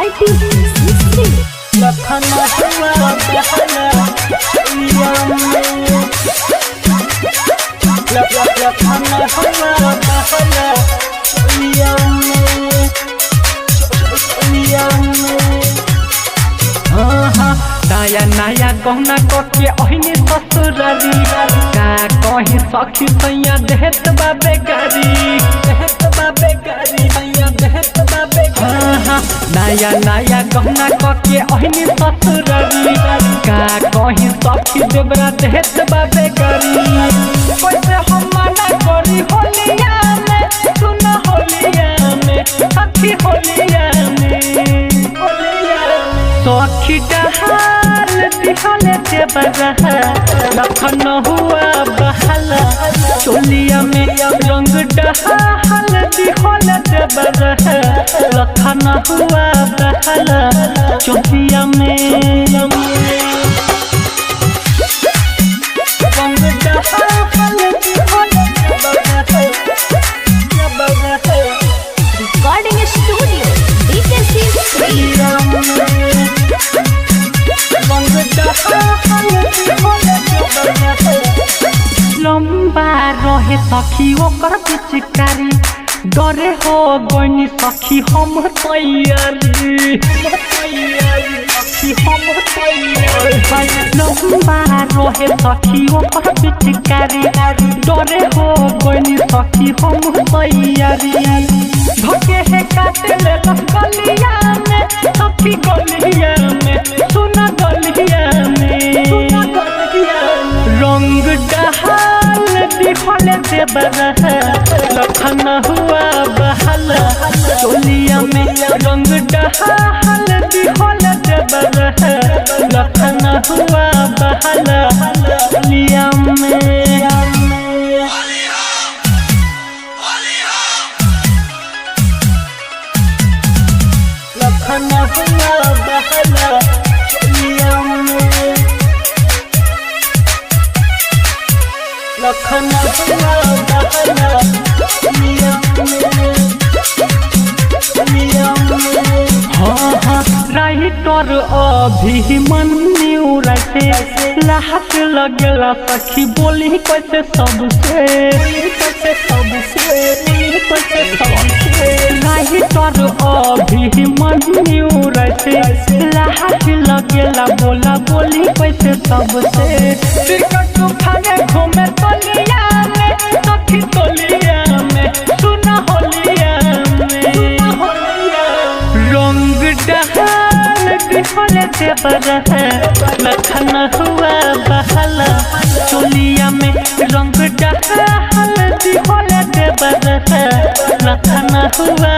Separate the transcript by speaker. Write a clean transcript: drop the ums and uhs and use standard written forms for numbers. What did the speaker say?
Speaker 1: by DJ
Speaker 2: Lakhna हुआ बहला लखना हुआ बहला नया नया गहना कके अहिने ससुरारी का कहीं सखी सैया देहत बाबे गारी सैया देहत बाबे नया नया गहना कके अहिने ससुरारी का कहीं सखी देवरा देहत बाबे गारी कैसे हम मना करी होलिया में सुन होलिया में सखी होलिया में सखी डहाल दिहले के बरहा लखन हुआ बहला चोलिया में रंग डहाल दिहले के बरहा लखन हुआ बहला चोलिया में रंग डहाल दिहले के बरहा
Speaker 1: recording studio DJ
Speaker 2: लंबा रहे सखी ओकर पिचकारी डरे हो गनी सखी हम तैयारी लंबा रहे सखी ओकर पिचकारी डरे हो गनी सखी हम तैयारी धोके है काटे ले गलिया में सखी गलिया में सुना गलिया में रंग डहाल दिखले से बरहा लखन हुआ बहला चोलिया में रंग डहाल दिखले से बरहा लखन हुआ बहला चोलिया में लखना हुआ बहला चोलिया में लखना हुआ बहला राइटर अभिमन्यु रखे लाहट लगेला सखी बोली कैसे सबसे राइटर अभिमन्यु रखे लाहट लगेला बोला बोली कैसे सबसे टिकट खाने घूमे तोलिया में सखी तोलिया में सुना होलिया में रंग डहाल दिखले से बरहा लखन हुआ बहला चोलिया में रंग डहाल दिखले से बरहा लखन हुआ